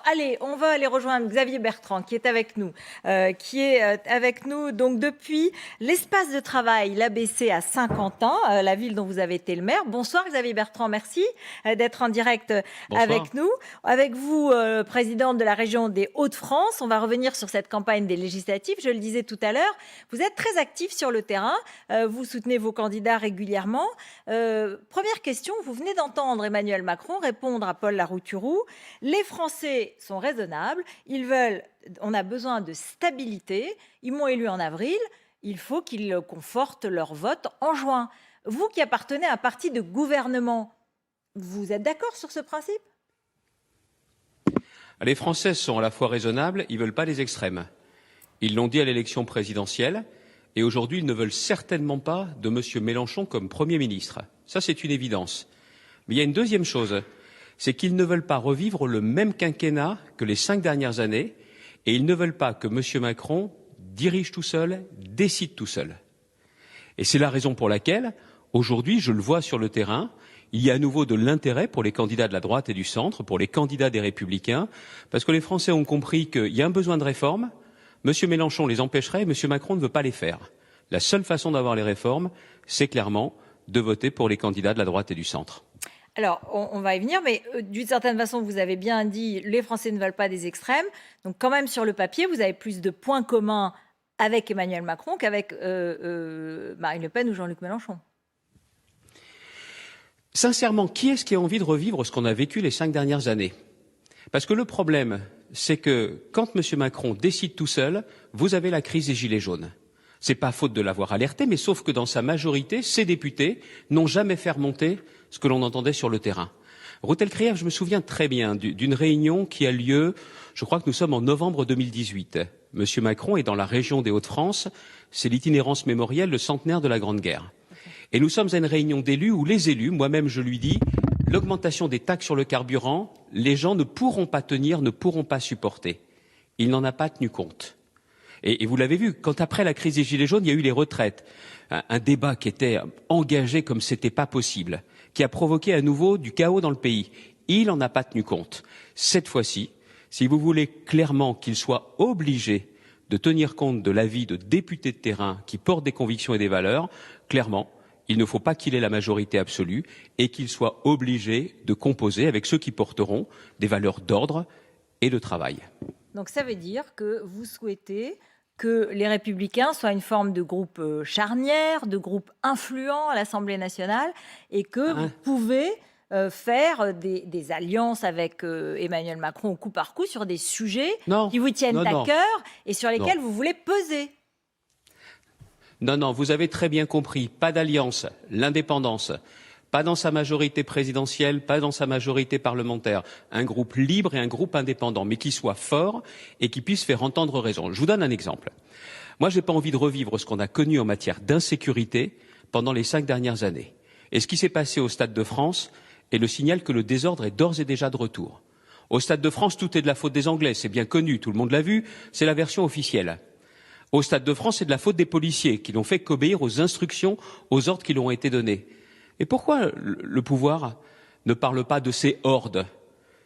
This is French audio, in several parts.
allez, on va aller rejoindre Xavier Bertrand qui est avec nous. Donc depuis l'espace de travail, l'ABC à Saint-Quentin, la ville dont vous avez été le maire. Bonsoir Xavier Bertrand, merci d'être en direct avec nous. Avec vous, présidente de la région des Hauts-de-France, on va revenir sur cette campagne des législatives. Je le disais tout à l'heure, vous êtes très actif sur le terrain, vous soutenez vos candidats régulièrement. Première question, vous venez d'entendre Emmanuel Macron répondre à Paul Larouturou. Les Français sont raisonnables, on a besoin de stabilité, ils m'ont élu en avril, il faut qu'ils confortent leur vote en juin. Vous qui appartenez à un parti de gouvernement, vous êtes d'accord sur ce principe ? Les Français sont à la fois raisonnables, ils ne veulent pas les extrêmes. Ils l'ont dit à l'élection présidentielle, et aujourd'hui ils ne veulent certainement pas de M. Mélenchon comme Premier ministre. Ça c'est une évidence. Mais il y a une deuxième chose, c'est qu'ils ne veulent pas revivre le même quinquennat que les 5 dernières années, et ils ne veulent pas que M. Macron dirige tout seul, décide tout seul. Et c'est la raison pour laquelle, aujourd'hui, je le vois sur le terrain, il y a à nouveau de l'intérêt pour les candidats de la droite et du centre, pour les candidats des Républicains, parce que les Français ont compris qu'il y a un besoin de réformes. M. Mélenchon les empêcherait, M. Macron ne veut pas les faire. La seule façon d'avoir les réformes, c'est clairement de voter pour les candidats de la droite et du centre. Alors, on va y venir, mais d'une certaine façon, vous avez bien dit, les Français ne veulent pas des extrêmes. Donc, quand même, sur le papier, vous avez plus de points communs avec Emmanuel Macron qu'avec Marine Le Pen ou Jean-Luc Mélenchon. Sincèrement, qui est-ce qui a envie de revivre ce qu'on a vécu les 5 dernières années ? Parce que le problème, c'est que quand M. Macron décide tout seul, vous avez la crise des Gilets jaunes. C'est pas faute de l'avoir alerté, mais sauf que dans sa majorité, ses députés n'ont jamais fait remonter ce que l'on entendait sur le terrain. Routel-Krief, je me souviens très bien d'une réunion qui a lieu, je crois que nous sommes en novembre 2018. M. Macron est dans la région des Hauts-de-France, c'est l'itinérance mémorielle, le centenaire de la Grande Guerre. Et nous sommes à une réunion d'élus où les élus, moi-même je lui dis, l'augmentation des taxes sur le carburant, les gens ne pourront pas tenir, ne pourront pas supporter. Il n'en a pas tenu compte. Et vous l'avez vu, quand après la crise des Gilets jaunes, il y a eu les retraites, un débat qui était engagé comme c'était pas possible, qui a provoqué à nouveau du chaos dans le pays. Il n'en a pas tenu compte. Cette fois-ci, si vous voulez clairement qu'il soit obligé de tenir compte de l'avis de députés de terrain qui portent des convictions et des valeurs, clairement, il ne faut pas qu'il ait la majorité absolue et qu'il soit obligé de composer avec ceux qui porteront des valeurs d'ordre et de travail. Donc ça veut dire que vous souhaitez que les Républicains soient une forme de groupe charnière, de groupe influent à l'Assemblée nationale et que vous pouvez faire des alliances avec Emmanuel Macron au coup par coup sur des sujets qui vous tiennent à cœur et sur lesquels vous voulez peser. Non, vous avez très bien compris. Pas d'alliance, l'indépendance. Pas dans sa majorité présidentielle, pas dans sa majorité parlementaire. Un groupe libre et un groupe indépendant, mais qui soit fort et qui puisse faire entendre raison. Je vous donne un exemple. Moi, je n'ai pas envie de revivre ce qu'on a connu en matière d'insécurité pendant les 5 dernières années. Et ce qui s'est passé au Stade de France est le signal que le désordre est d'ores et déjà de retour. Au Stade de France, tout est de la faute des Anglais, c'est bien connu, tout le monde l'a vu, c'est la version officielle. Au Stade de France, c'est de la faute des policiers qui n'ont fait qu'obéir aux instructions, aux ordres qui leur ont été donnés. Et pourquoi le pouvoir ne parle pas de ces hordes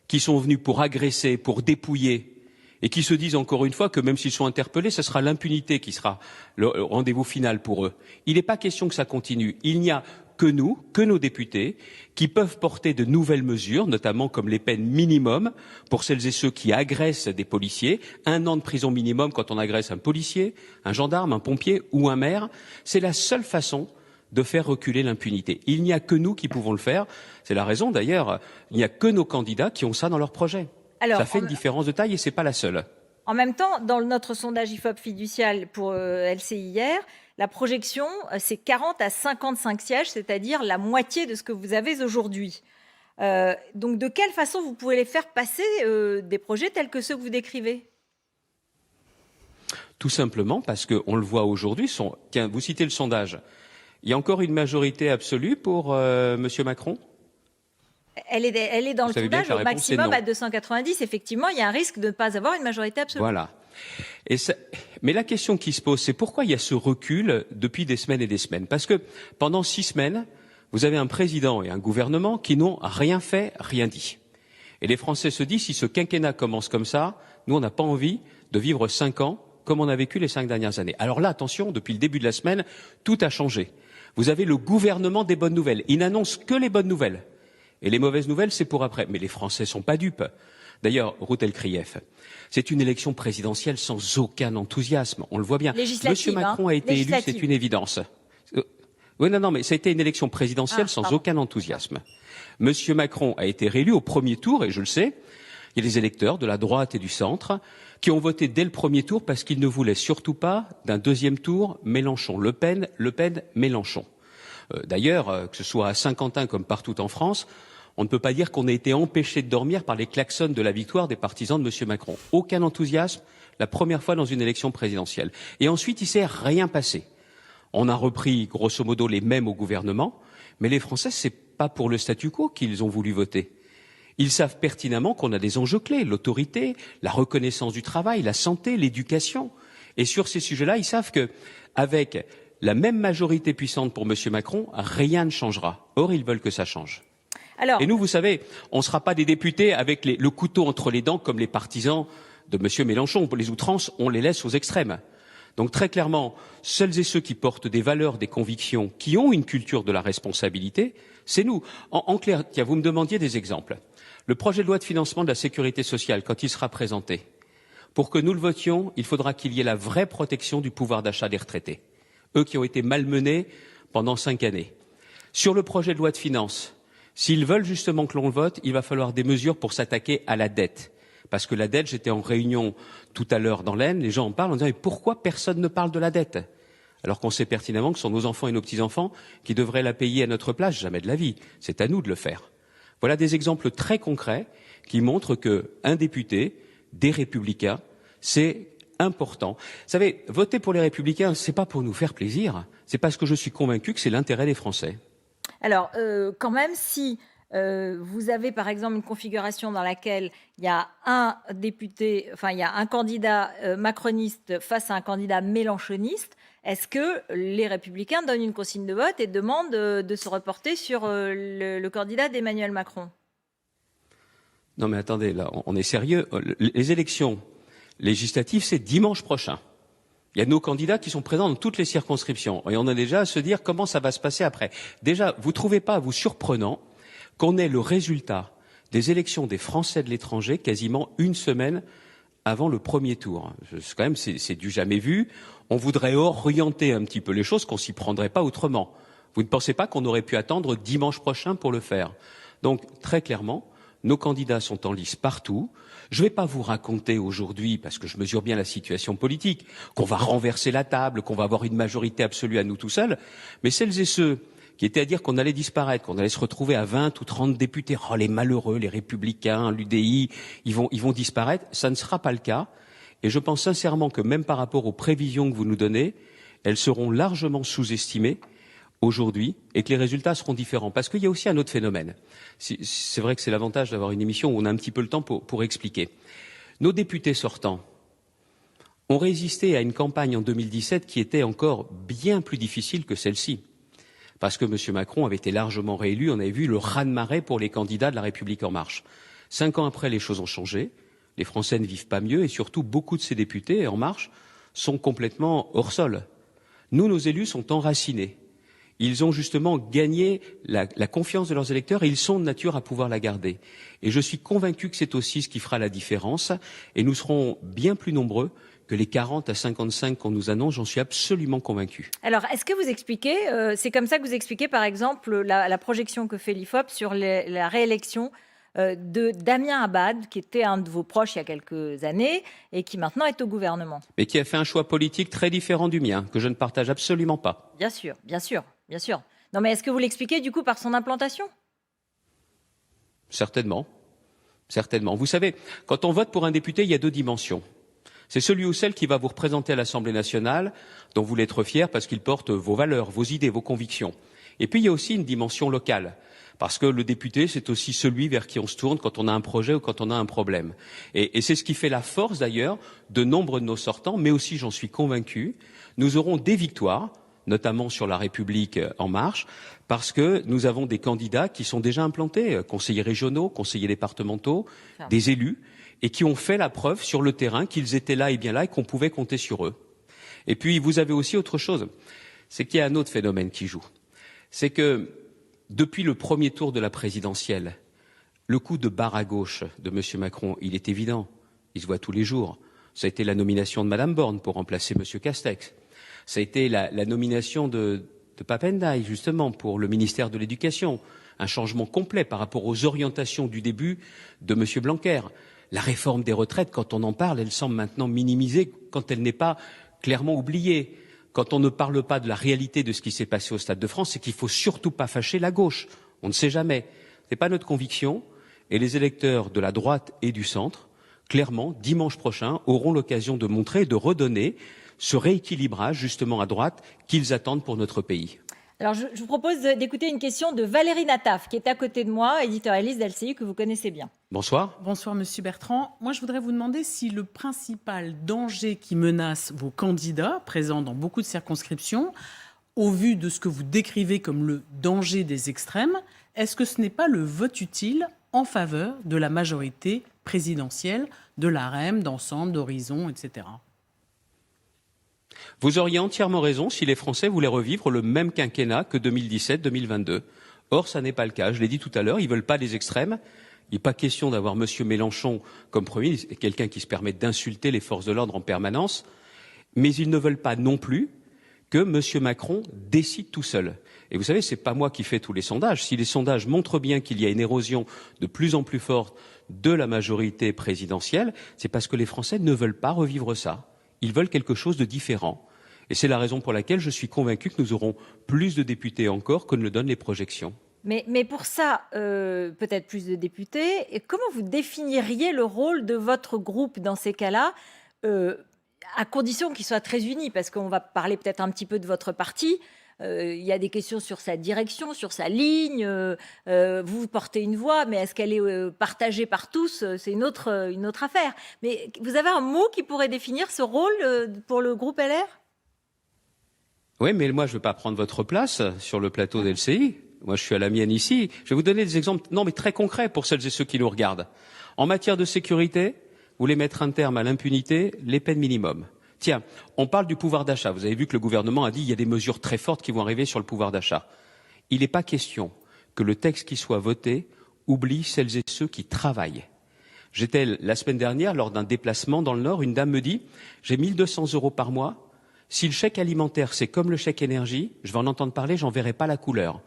qui sont venus pour agresser, pour dépouiller, et qui se disent encore une fois que même s'ils sont interpellés, ce sera l'impunité qui sera le rendez-vous final pour eux. Il n'est pas question que ça continue. Il n'y a que nous, que nos députés, qui peuvent porter de nouvelles mesures, notamment comme les peines minimum pour celles et ceux qui agressent des policiers, 1 an de prison minimum quand on agresse un policier, un gendarme, un pompier ou un maire. C'est la seule façon de faire reculer l'impunité. Il n'y a que nous qui pouvons le faire. C'est la raison d'ailleurs, il n'y a que nos candidats qui ont ça dans leur projet. Alors, ça fait une différence de taille et c'est pas la seule. En même temps, dans notre sondage IFOP fiducial pour LCI hier, la projection, c'est 40 à 55 sièges, c'est-à-dire la moitié de ce que vous avez aujourd'hui. Donc, de quelle façon vous pouvez les faire passer des projets tels que ceux que vous décrivez ? Tout simplement parce qu'on le voit aujourd'hui. Tiens, vous citez le sondage. Il y a encore une majorité absolue pour M. Macron ? Elle est dans le sondage au maximum à 290. Effectivement, il y a un risque de ne pas avoir une majorité absolue. Voilà. Mais la question qui se pose, c'est pourquoi il y a ce recul depuis des semaines et des semaines ? Parce que pendant 6 semaines, vous avez un président et un gouvernement qui n'ont rien fait, rien dit. Et les Français se disent, si ce quinquennat commence comme ça, nous, on n'a pas envie de vivre 5 ans comme on a vécu les 5 dernières années. Alors là, attention, depuis le début de la semaine, tout a changé. Vous avez le gouvernement des bonnes nouvelles. Il n'annonce que les bonnes nouvelles. Et les mauvaises nouvelles, c'est pour après. Mais les Français sont pas dupes. D'ailleurs, Ruth Elkrief, c'est une élection présidentielle sans aucun enthousiasme. On le voit bien. Monsieur Macron a été élu, c'est une évidence. Oui, non, mais ça a été une élection présidentielle sans aucun enthousiasme. Monsieur Macron a été réélu au premier tour, et je le sais, il y a des électeurs de la droite et du centre qui ont voté dès le premier tour parce qu'ils ne voulaient surtout pas d'un deuxième tour Mélenchon-Le Pen, Le Pen-Mélenchon. D'ailleurs, que ce soit à Saint-Quentin comme partout en France, on ne peut pas dire qu'on ait été empêché de dormir par les klaxons de la victoire des partisans de M. Macron. Aucun enthousiasme, la première fois dans une élection présidentielle. Et ensuite, il s'est rien passé. On a repris, grosso modo, les mêmes au gouvernement, mais les Français, c'est pas pour le statu quo qu'ils ont voulu voter. Ils savent pertinemment qu'on a des enjeux clés, l'autorité, la reconnaissance du travail, la santé, l'éducation. Et sur ces sujets-là, ils savent que, avec la même majorité puissante pour M. Macron, rien ne changera. Or, ils veulent que ça change. Alors, et nous, vous savez, on ne sera pas des députés avec le couteau entre les dents comme les partisans de M. Mélenchon. Les outrances, on les laisse aux extrêmes. Donc très clairement, seuls et ceux qui portent des valeurs, des convictions, qui ont une culture de la responsabilité, c'est nous. En clair, tiens, vous me demandiez des exemples. Le projet de loi de financement de la sécurité sociale, quand il sera présenté, pour que nous le votions, il faudra qu'il y ait la vraie protection du pouvoir d'achat des retraités, eux qui ont été malmenés pendant 5 années. Sur le projet de loi de finances, s'ils veulent justement que l'on le vote, il va falloir des mesures pour s'attaquer à la dette. Parce que la dette, j'étais en réunion tout à l'heure dans l'Aisne, les gens en parlent en disant « Mais pourquoi personne ne parle de la dette ?» Alors qu'on sait pertinemment que ce sont nos enfants et nos petits-enfants qui devraient la payer à notre place, jamais de la vie. C'est à nous de le faire. Voilà des exemples très concrets qui montrent qu'un député, des Républicains, c'est important. Vous savez, voter pour les Républicains, c'est pas pour nous faire plaisir, c'est parce que je suis convaincu que c'est l'intérêt des Français. Alors, quand même, si vous avez par exemple une configuration dans laquelle il y a un député, enfin il y a un candidat macroniste face à un candidat mélenchoniste, est-ce que les Républicains donnent une consigne de vote et demandent de se reporter sur le candidat d'Emmanuel Macron? Non mais attendez, là, on est sérieux. Les élections législatives, c'est dimanche prochain. Il y a nos candidats qui sont présents dans toutes les circonscriptions. Et on a déjà à se dire comment ça va se passer après. Déjà, vous ne trouvez pas, vous, surprenant qu'on ait le résultat des élections des Français de l'étranger quasiment une semaine avant le premier tour. Quand même, c'est du jamais vu. On voudrait orienter un petit peu les choses, qu'on s'y prendrait pas autrement. Vous ne pensez pas qu'on aurait pu attendre dimanche prochain pour le faire? Donc, très clairement, nos candidats sont en lice partout. Je ne vais pas vous raconter aujourd'hui, parce que je mesure bien la situation politique, qu'on va renverser la table, qu'on va avoir une majorité absolue à nous tout seuls, mais celles et ceux qui étaient à dire qu'on allait disparaître, qu'on allait se retrouver à 20 ou 30 députés, oh les malheureux, les Républicains, l'UDI, ils vont disparaître, ça ne sera pas le cas. Et je pense sincèrement que même par rapport aux prévisions que vous nous donnez, elles seront largement sous-estimées aujourd'hui et que les résultats seront différents. Parce qu'il y a aussi un autre phénomène. C'est vrai que c'est l'avantage d'avoir une émission où on a un petit peu le temps pour expliquer. Nos députés sortants ont résisté à une campagne en 2017 qui était encore bien plus difficile que celle-ci. Parce que M. Macron avait été largement réélu, on avait vu le raz-de-marée pour les candidats de La République En Marche. 5 ans après, les choses ont changé, les Français ne vivent pas mieux et surtout beaucoup de ces députés En Marche sont complètement hors sol. Nous, nos élus sont enracinés. Ils ont justement gagné la confiance de leurs électeurs et ils sont de nature à pouvoir la garder. Et je suis convaincu que c'est aussi ce qui fera la différence et nous serons bien plus nombreux que les 40 à 55 qu'on nous annonce, j'en suis absolument convaincu. Alors, est-ce que vous expliquez, c'est comme ça que vous expliquez par exemple la projection que fait l'IFOP sur la réélection de Damien Abad, qui était un de vos proches il y a quelques années et qui maintenant est au gouvernement. Mais qui a fait un choix politique très différent du mien, que je ne partage absolument pas. Bien sûr, bien sûr, bien sûr. Non mais est-ce que vous l'expliquez du coup par son implantation? Certainement. Certainement. Vous savez, quand on vote pour un député, il y a 2 dimensions. C'est celui ou celle qui va vous représenter à l'Assemblée nationale, dont vous voulez être fier parce qu'il porte vos valeurs, vos idées, vos convictions. Et puis il y a aussi une dimension locale. Parce que le député, c'est aussi celui vers qui on se tourne quand on a un projet ou quand on a un problème. Et c'est ce qui fait la force, d'ailleurs, de nombre de nos sortants, mais aussi, j'en suis convaincu, nous aurons des victoires notamment sur La République En Marche, parce que nous avons des candidats qui sont déjà implantés, conseillers régionaux, conseillers départementaux, des élus, et qui ont fait la preuve sur le terrain qu'ils étaient là et bien là et qu'on pouvait compter sur eux. Et puis, vous avez aussi autre chose, c'est qu'il y a un autre phénomène qui joue. C'est que, depuis le premier tour de la présidentielle, le coup de barre à gauche de M. Macron, il est évident, il se voit tous les jours. Ça a été la nomination de Mme Borne pour remplacer M. Castex. Ça a été la nomination de Pape Ndiaye, justement, pour le ministère de l'Éducation. Un changement complet par rapport aux orientations du début de M. Blanquer. La réforme des retraites, quand on en parle, elle semble maintenant minimisée quand elle n'est pas clairement oubliée. Quand on ne parle pas de la réalité de ce qui s'est passé au Stade de France, c'est qu'il ne faut surtout pas fâcher la gauche. On ne sait jamais. Ce n'est pas notre conviction. Et les électeurs de la droite et du centre, clairement, dimanche prochain, auront l'occasion de montrer et de redonner ce rééquilibrage, justement, à droite, qu'ils attendent pour notre pays. Alors, je vous propose d'écouter une question de Valérie Nataf, qui est à côté de moi, éditorialiste d'LCI, que vous connaissez bien. Bonsoir. Bonsoir, Monsieur Bertrand. Moi, je voudrais vous demander si le principal danger qui menace vos candidats, présents dans beaucoup de circonscriptions, au vu de ce que vous décrivez comme le danger des extrêmes, est-ce que ce n'est pas le vote utile en faveur de la majorité présidentielle, de l'AREM, d'Ensemble, d'Horizon, etc. Vous auriez entièrement raison si les Français voulaient revivre le même quinquennat que 2017-2022. Or, ça n'est pas le cas. Je l'ai dit tout à l'heure, ils ne veulent pas des extrêmes. Il n'est pas question d'avoir M. Mélenchon comme Premier ministre, quelqu'un qui se permet d'insulter les forces de l'ordre en permanence. Mais ils ne veulent pas non plus que M. Macron décide tout seul. Et vous savez, ce n'est pas moi qui fais tous les sondages. Si les sondages montrent bien qu'il y a une érosion de plus en plus forte de la majorité présidentielle, c'est parce que les Français ne veulent pas revivre ça. Ils veulent quelque chose de différent. Et c'est la raison pour laquelle je suis convaincu que nous aurons plus de députés encore que ne le donnent les projections. Mais pour ça, peut-être plus de députés. Et comment vous définiriez le rôle de votre groupe dans ces cas-là, à condition qu'il soit très uni? Parce qu'on va parler peut-être un petit peu de votre parti. Il y a des questions sur sa direction, sur sa ligne. Vous portez une voix, mais est-ce qu'elle est partagée par tous? C'est une autre affaire. Mais vous avez un mot qui pourrait définir ce rôle pour le groupe LR? Oui, mais moi, je ne veux pas prendre votre place sur le plateau d'LCI. Moi, je suis à la mienne ici. Je vais vous donner des exemples, non, mais très concrets pour celles et ceux qui nous regardent. En matière de sécurité, vous voulez mettre un terme à l'impunité, les peines minimum. Tiens, on parle du pouvoir d'achat. Vous avez vu que le gouvernement a dit qu'il y a des mesures très fortes qui vont arriver sur le pouvoir d'achat. Il n'est pas question que le texte qui soit voté oublie celles et ceux qui travaillent. J'étais la semaine dernière lors d'un déplacement dans le Nord, une dame me dit « J'ai 1 200 € par mois. Si le chèque alimentaire, c'est comme le chèque énergie, je vais en entendre parler, j'en verrai pas la couleur. »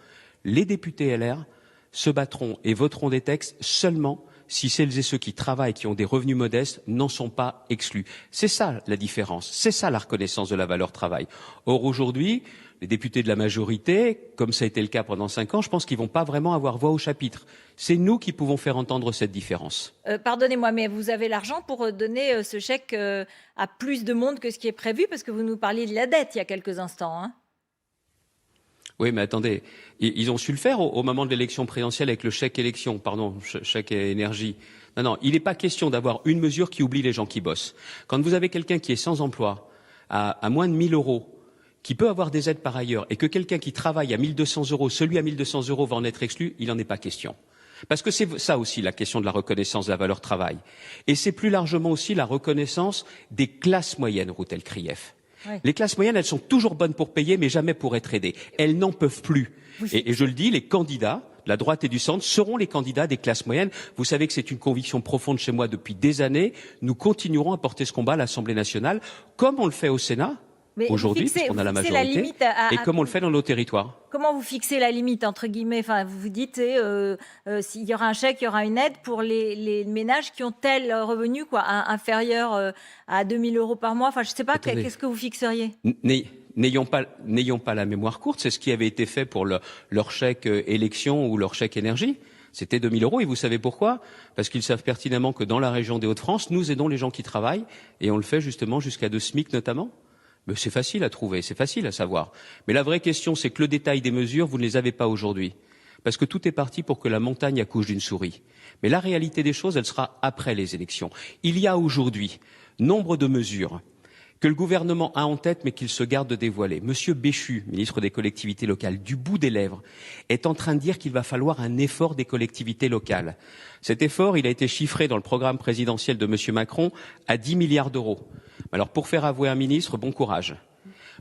Les députés LR se battront et voteront des textes seulement si celles et ceux qui travaillent, qui ont des revenus modestes, n'en sont pas exclus. C'est ça la différence, c'est ça la reconnaissance de la valeur travail. Or aujourd'hui, les députés de la majorité, comme ça a été le cas pendant 5 ans, je pense qu'ils ne vont pas vraiment avoir voix au chapitre. C'est nous qui pouvons faire entendre cette différence. Pardonnez-moi, mais vous avez l'argent pour donner ce chèque à plus de monde que ce qui est prévu, parce que vous nous parliez de la dette il y a quelques instants, hein. Oui, mais attendez, ils ont su le faire au moment de l'élection présidentielle avec le chèque élection, pardon, chèque énergie. Non, il n'est pas question d'avoir une mesure qui oublie les gens qui bossent. Quand vous avez quelqu'un qui est sans emploi, à moins de 1 000 €, qui peut avoir des aides par ailleurs, et que quelqu'un qui travaille à 1 200 €, celui à 1 200 € va en être exclu, il n'en est pas question. Parce que c'est ça aussi la question de la reconnaissance de la valeur travail. Et c'est plus largement aussi la reconnaissance des classes moyennes, Routel Krief. Oui. Les classes moyennes, elles sont toujours bonnes pour payer, mais jamais pour être aidées. Elles n'en peuvent plus. Oui. Et je le dis, les candidats de la droite et du centre seront les candidats des classes moyennes. Vous savez que c'est une conviction profonde chez moi depuis des années. Nous continuerons à porter ce combat à l'Assemblée nationale, comme on le fait au Sénat aujourd'hui, puisqu'on a la majorité, et comme on le fait dans nos territoires. Comment vous fixez la limite, entre guillemets? Enfin, vous vous dites, s'il y aura un chèque, il y aura une aide pour les ménages qui ont tel revenu, quoi, inférieur à 2 000 € par mois. Enfin, je ne sais pas, qu'est-ce que vous fixeriez? N'ayons pas la mémoire courte, c'est ce qui avait été fait pour leur chèque élection ou leur chèque énergie. C'était 2 000 €, et vous savez pourquoi? Parce qu'ils savent pertinemment que dans la région des Hauts-de-France, nous aidons les gens qui travaillent, et on le fait justement jusqu'à 2 SMIC notamment. Mais c'est facile à trouver, c'est facile à savoir. Mais la vraie question, c'est que le détail des mesures, vous ne les avez pas aujourd'hui. Parce que tout est parti pour que la montagne accouche d'une souris. Mais la réalité des choses, elle sera après les élections. Il y a aujourd'hui nombre de mesures que le gouvernement a en tête mais qu'il se garde de dévoiler. Monsieur Béchu, ministre des collectivités locales, du bout des lèvres, est en train de dire qu'il va falloir un effort des collectivités locales. Cet effort, il a été chiffré dans le programme présidentiel de monsieur Macron à 10 milliards d'euros. Alors pour faire avouer un ministre, bon courage.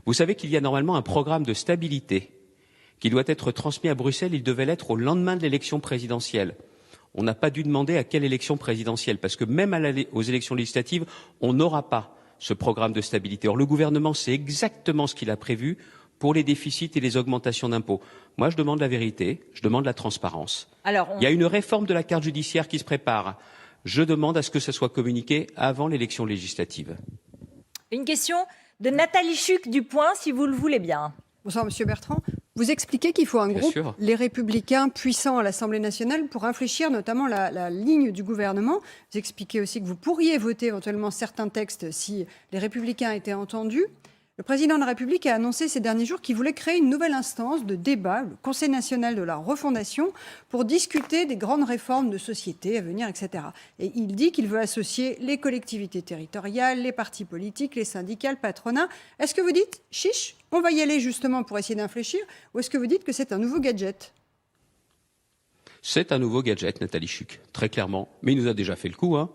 Vous savez qu'il y a normalement un programme de stabilité qui doit être transmis à Bruxelles. Il devait l'être au lendemain de l'élection présidentielle. On n'a pas dû demander à quelle élection présidentielle, parce que même aux élections législatives, on n'aura pas ce programme de stabilité. Or, le gouvernement sait exactement ce qu'il a prévu pour les déficits et les augmentations d'impôts. Moi, je demande la vérité, je demande la transparence. Il y a une réforme de la carte judiciaire qui se prépare. Je demande à ce que ça soit communiqué avant l'élection législative. Une question de Nathalie Chuc du Point, si vous le voulez bien. Bonsoir, Monsieur Bertrand. Vous expliquez qu'il faut un groupe, les Républicains, puissant à l'Assemblée nationale pour infléchir notamment la ligne du gouvernement. Vous expliquez aussi que vous pourriez voter éventuellement certains textes si les Républicains étaient entendus. Le président de la République a annoncé ces derniers jours qu'il voulait créer une nouvelle instance de débat, le Conseil national de la refondation, pour discuter des grandes réformes de société à venir, etc. Et il dit qu'il veut associer les collectivités territoriales, les partis politiques, les syndicats, le patronat. Est-ce que vous dites, chiche, on va y aller justement pour essayer d'infléchir, ou est-ce que vous dites que c'est un nouveau gadget ? C'est un nouveau gadget, Nathalie Chuc, très clairement. Mais il nous a déjà fait le coup. Vous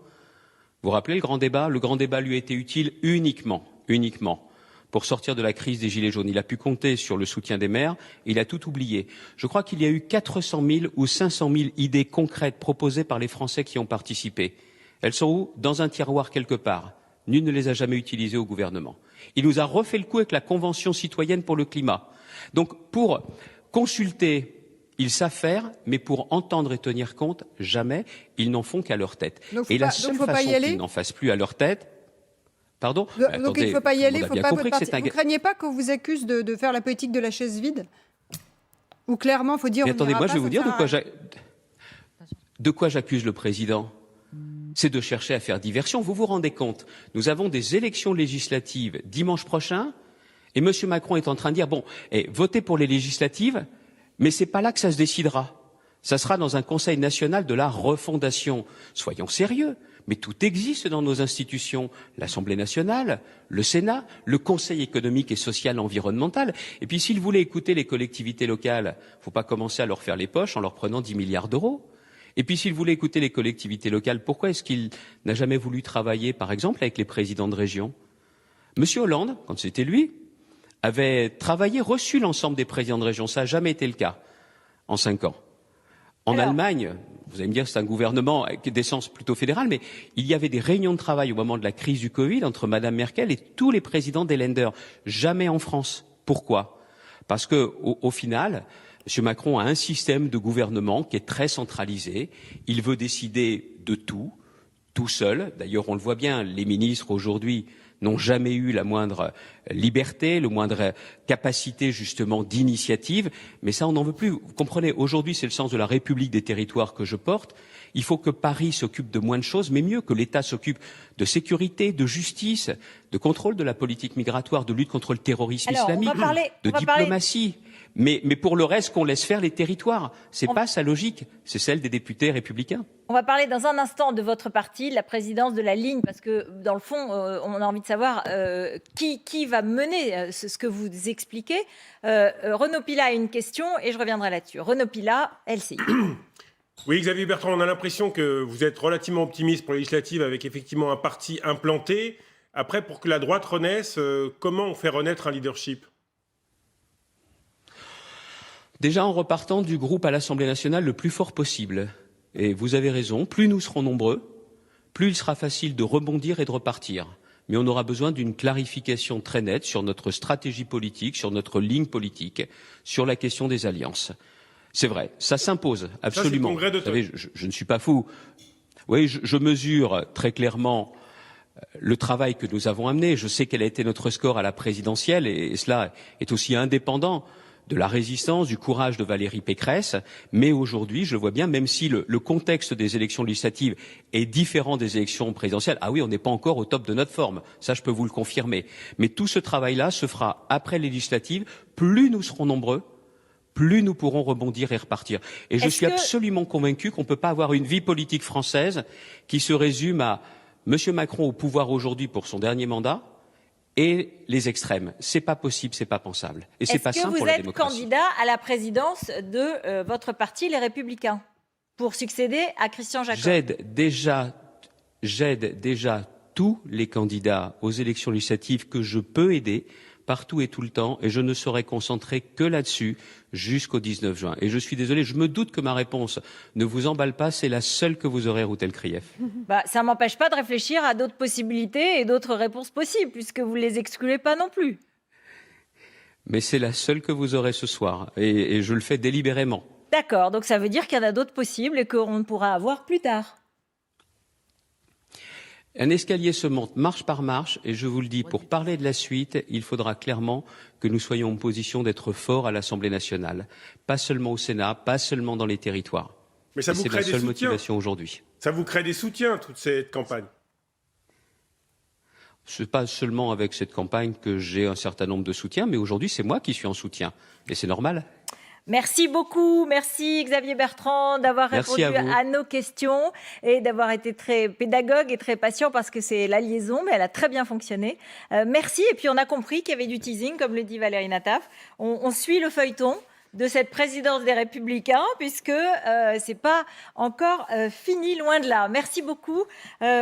vous rappelez le grand débat ? Le grand débat lui a été utile uniquement pour sortir de la crise des Gilets jaunes. Il a pu compter sur le soutien des maires, il a tout oublié. Je crois qu'il y a eu 400 000 ou 500 000 idées concrètes proposées par les Français qui ont participé. Elles sont où ? Dans un tiroir quelque part. Nul ne les a jamais utilisées au gouvernement. Il nous a refait le coup avec la Convention citoyenne pour le climat. Donc, pour consulter, ils savent faire, mais pour entendre et tenir compte, jamais. Ils n'en font qu'à leur tête. Et la seule façon qu'ils n'en fassent plus à leur tête... Pardon ? Donc Attendez, il ne faut pas y aller, il ne faut pas voter partir. Vous ne craignez pas qu'on vous accuse de faire la politique de la chaise vide ? Ou clairement, il faut dire... Mais attendez, moi je vais vous dire de quoi j'accuse le président. C'est de chercher à faire diversion. Vous vous rendez compte ? Nous avons des élections législatives dimanche prochain et M. Macron est en train de dire, votez pour les législatives, mais c'est pas là que ça se décidera. Ça sera dans un Conseil national de la refondation. Soyons sérieux. Mais tout existe dans nos institutions, l'Assemblée nationale, le Sénat, le Conseil économique et social environnemental. Et puis s'ils voulaient écouter les collectivités locales, il ne faut pas commencer à leur faire les poches en leur prenant 10 milliards d'euros. Et puis s'ils voulaient écouter les collectivités locales, pourquoi est-ce qu'il n'a jamais voulu travailler, par exemple, avec les présidents de région ? Monsieur Hollande, quand c'était lui, avait travaillé, reçu l'ensemble des présidents de région. Ça n'a jamais été le cas en 5 ans. En Allemagne, vous allez me dire c'est un gouvernement avec d'essence plutôt fédérale, mais il y avait des réunions de travail au moment de la crise du Covid entre Madame Merkel et tous les présidents des Länder. Jamais en France. Pourquoi ? Parce que, au final, M. Macron a un système de gouvernement qui est très centralisé. Il veut décider de tout seul. D'ailleurs, on le voit bien, les ministres aujourd'hui n'ont jamais eu la moindre liberté, la moindre capacité justement d'initiative, mais ça on n'en veut plus. Vous comprenez, aujourd'hui c'est le sens de la République des territoires que je porte. Il faut que Paris s'occupe de moins de choses, mais mieux que l'État s'occupe de sécurité, de justice, de contrôle de la politique migratoire, de lutte contre le terrorisme islamique, de diplomatie. Mais pour le reste, qu'on laisse faire les territoires. C'est pas sa logique, c'est celle des députés républicains. On va parler dans un instant de votre parti, la présidence de la ligne, parce que dans le fond, on a envie de savoir qui va mener ce que vous expliquez. Renaud Pila a une question et je reviendrai là-dessus. Renaud Pila, LCI. Oui, Xavier Bertrand, on a l'impression que vous êtes relativement optimiste pour les législatives avec effectivement un parti implanté. Après, pour que la droite renaisse, comment on fait renaître un leadership ? Déjà en repartant du groupe à l'Assemblée nationale le plus fort possible. Et vous avez raison, plus nous serons nombreux, plus il sera facile de rebondir et de repartir. Mais on aura besoin d'une clarification très nette sur notre stratégie politique, sur notre ligne politique, sur la question des alliances. C'est vrai, ça s'impose absolument. Ça, vous savez, je ne suis pas fou. Oui, je mesure très clairement le travail que nous avons amené. Je sais quel a été notre score à la présidentielle et cela est aussi indépendant de la résistance, du courage de Valérie Pécresse, mais aujourd'hui, je vois bien, même si le contexte des élections législatives est différent des élections présidentielles, ah oui, on n'est pas encore au top de notre forme, ça je peux vous le confirmer. Mais tout ce travail-là se fera après les législatives, plus nous serons nombreux, plus nous pourrons rebondir et repartir. Et je suis absolument convaincu qu'on ne peut pas avoir une vie politique française qui se résume à M. Macron au pouvoir aujourd'hui pour son dernier mandat, et les extrêmes. C'est pas possible, c'est pas pensable. Et c'est pas simple pour la démocratie. Est-ce que vous êtes candidat à la présidence de votre parti, les Républicains, pour succéder à Christian Jacob? J'aide déjà tous les candidats aux élections législatives que je peux aider partout et tout le temps, et je ne serai concentré que là-dessus jusqu'au 19 juin. Et je suis désolé, je me doute que ma réponse ne vous emballe pas, c'est la seule que vous aurez, Routel Krief. Ça ne m'empêche pas de réfléchir à d'autres possibilités et d'autres réponses possibles, puisque vous ne les excluez pas non plus. Mais c'est la seule que vous aurez ce soir, et je le fais délibérément. D'accord, donc ça veut dire qu'il y en a d'autres possibles et qu'on pourra avoir plus tard. Un escalier se monte marche par marche, et je vous le dis, pour parler de la suite, il faudra clairement que nous soyons en position d'être forts à l'Assemblée nationale. Pas seulement au Sénat, pas seulement dans les territoires. Mais ça vous crée des soutiens. C'est la seule motivation aujourd'hui. Ça vous crée des soutiens, toute cette campagne? C'est pas seulement avec cette campagne que j'ai un certain nombre de soutiens, mais aujourd'hui, c'est moi qui suis en soutien. Et c'est normal. Merci beaucoup. Merci Xavier Bertrand d'avoir répondu à nos questions et d'avoir été très pédagogue et très patient parce que c'est la liaison, mais elle a très bien fonctionné. Merci. Et puis on a compris qu'il y avait du teasing, comme le dit Valérie Nataf. On suit le feuilleton de cette présidence des Républicains puisque c'est pas encore fini, loin de là. Merci beaucoup.